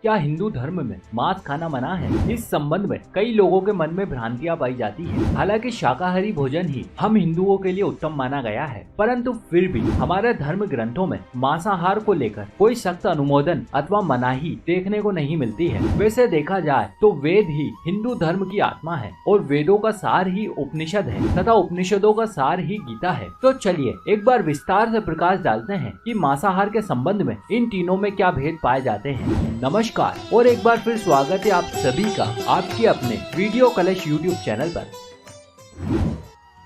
क्या हिंदू धर्म में मांस खाना मना है? इस संबंध में कई लोगों के मन में भ्रांतियां पाई जाती है। हालांकि शाकाहारी भोजन ही हम हिंदुओं के लिए उत्तम माना गया है, परंतु फिर भी हमारे धर्म ग्रंथों में मांसाहार को लेकर कोई सख्त अनुमोदन अथवा मनाही देखने को नहीं मिलती है। वैसे देखा जाए तो वेद ही हिंदू धर्म की आत्मा है और वेदों का सार ही उपनिषद है तथा उपनिषदों का सार ही गीता है। तो चलिए एक बार विस्तार से प्रकाश डालते हैं कि मांसाहार के संबंध में इन तीनों में क्या भेद पाए जाते हैं। नमस्कार और एक बार फिर स्वागत है आप सभी का आपके अपने वीडियो कलश यूट्यूब चैनल पर।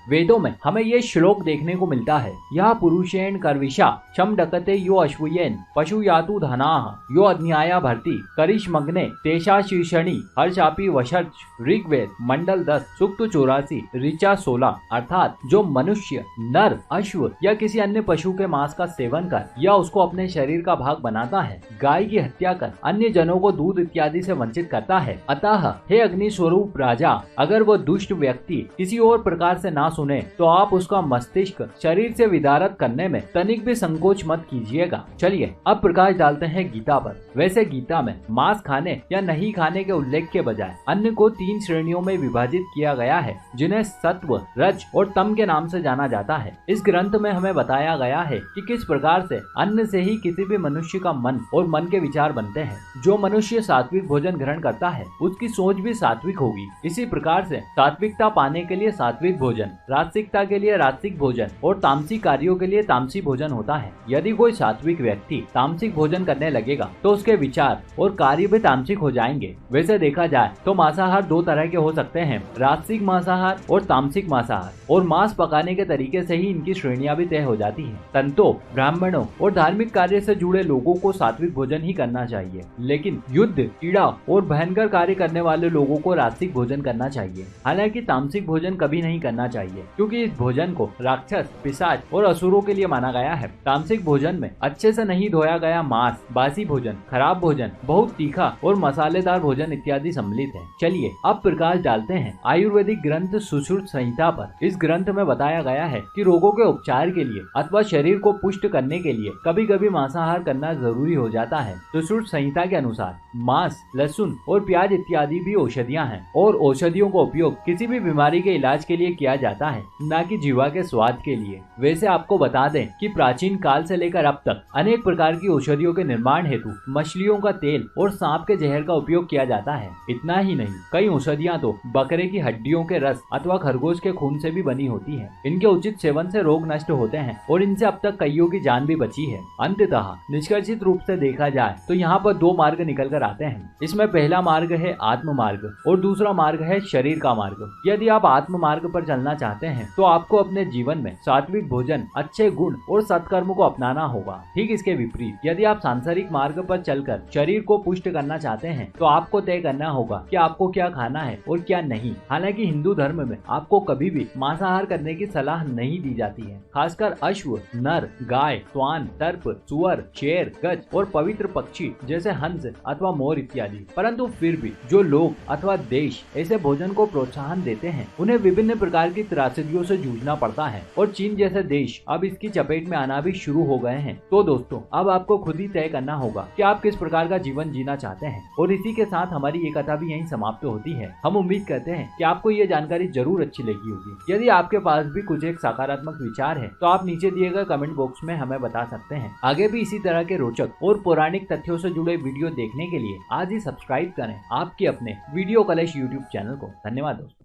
वेदों में हमें ये श्लोक देखने को मिलता है, यह पुरुषेण कर्विशा क्षम डकते यो अश्वयेन पशु यातु धनाः यो अज्ञाया भर्ती करिष्मग्ने तेषा शीर्षणी हर्षापि वशर्च ऋग्वेद मंडल 10 सूक्त 84 ऋचा 16। अर्थात जो मनुष्य नर अश्व या किसी अन्य पशु के मांस का सेवन कर या उसको अपने शरीर का भाग बनाता है, गाय की हत्या कर अन्य जनों को दूध इत्यादि से वंचित करता है, अतः हे अग्नि स्वरूप राजा, अगर वो दुष्ट व्यक्ति किसी और प्रकार से ना सुने तो आप उसका मस्तिष्क शरीर से विदारत करने में तनिक भी संकोच मत कीजिएगा। चलिए अब प्रकाश डालते हैं गीता पर। वैसे गीता में मांस खाने या नहीं खाने के उल्लेख के बजाय अन्न को 3 श्रेणियों में विभाजित किया गया है, जिन्हें सत्व, रज और तम के नाम से जाना जाता है। इस ग्रंथ में हमें बताया गया है कि किस प्रकार से अन्न से ही किसी भी मनुष्य का मन और मन के विचार बनते हैं। जो मनुष्य सात्विक भोजन ग्रहण करता है उसकी सोच भी सात्विक होगी। इसी प्रकार से सात्विकता पाने के लिए सात्विक भोजन, राजसिकता के लिए राजसिक भोजन और तामसिक कार्यों के लिए तामसिक भोजन होता है। यदि कोई सात्विक व्यक्ति तामसिक भोजन करने लगेगा तो उसके विचार और कार्य भी तामसिक हो जाएंगे। वैसे देखा जाए तो मांसाहार 2 तरह के हो सकते हैं, राजसिक मांसाहार और तामसिक मांसाहार, और मांस पकाने के तरीके से ही इनकी श्रेणियां भी तय हो जाती हैं। तंतों, ब्राह्मणों और धार्मिक कार्य से जुड़े लोगों को सात्विक भोजन ही करना चाहिए, लेकिन युद्ध, कीड़ा और भयंकर कार्य करने वाले लोगों को राजसिक भोजन करना चाहिए। हालांकि तामसिक भोजन कभी नहीं करना चाहिए, क्योंकि इस भोजन को राक्षस, पिशाच और असुरों के लिए माना गया है। तामसिक भोजन में अच्छे से नहीं धोया गया मांस, बासी भोजन, खराब भोजन, बहुत तीखा और मसालेदार भोजन इत्यादि सम्मिलित है। चलिए अब प्रकाश डालते हैं आयुर्वेदिक ग्रंथ सुश्रुत संहिता पर। इस ग्रंथ में बताया गया है कि रोगों के उपचार के लिए अथवा शरीर को पुष्ट करने के लिए कभी कभी मांसाहार करना जरूरी हो जाता है। सुश्रुत संहिता के अनुसार मांस, लहसुन और प्याज इत्यादि भी औषधियाँ हैं और औषधियों का उपयोग किसी भी बीमारी के इलाज के लिए किया जाता है, न कि जीवा के स्वाद के लिए। वैसे आपको बता दें कि प्राचीन काल से लेकर अब तक अनेक प्रकार की औषधियों के निर्माण हेतु मछलियों का तेल और सांप के जहर का उपयोग किया जाता है। इतना ही नहीं, कई औषधियां तो बकरे की हड्डियों के रस अथवा खरगोश के खून से भी बनी होती है। इनके उचित सेवन से रोग नष्ट होते हैं और इनसे अब तक कईयों की जान भी बची है। अंततः निष्कर्षित रूप से देखा जाए तो यहाँ पर 2 मार्ग निकल कर आते हैं। इसमें पहला मार्ग है आत्म मार्ग और दूसरा मार्ग है शरीर का मार्ग। यदि आप आत्म मार्ग पर चलना चाहते हैं तो आपको अपने जीवन में सात्विक भोजन, अच्छे गुण और सत्कर्म को अपनाना होगा। ठीक इसके विपरीत यदि आप सांसारिक मार्ग पर चलकर शरीर को पुष्ट करना चाहते हैं तो आपको तय करना होगा कि आपको क्या खाना है और क्या नहीं। हालांकि हिंदू धर्म में आपको कभी भी मांसाहार करने की सलाह नहीं दी जाती है, खासकर अश्व, नर, गाय, श्वान, सर्प, सुअर, शेर, गज और पवित्र पक्षी जैसे हंस अथवा मोर इत्यादि। परंतु फिर भी जो लोग अथवा देश ऐसे भोजन को प्रोत्साहन देते हैं उन्हें विभिन्न प्रकार की त्रासदियों से जूझना पड़ता है और चीन जैसे देश अब इसकी चपेट में आना भी शुरू हो गए हैं। तो दोस्तों अब आपको खुद ही तय करना होगा कि आप किस प्रकार का जीवन जीना चाहते हैं। और इसी के साथ हमारी ये कथा भी यहीं समाप्त होती है। हम उम्मीद करते हैं कि आपको ये जानकारी जरूर अच्छी लगी होगी। यदि आपके पास भी कुछ एक सकारात्मक विचार है तो आप नीचे दिए गए कमेंट बॉक्स में हमें बता सकते हैं। आगे भी इसी तरह के रोचक और पौराणिक तथ्यों से जुड़े वीडियो देखने के लिए आज ही सब्सक्राइब करें आपके अपने वीडियो कलश यूट्यूब चैनल को। धन्यवाद दोस्तों।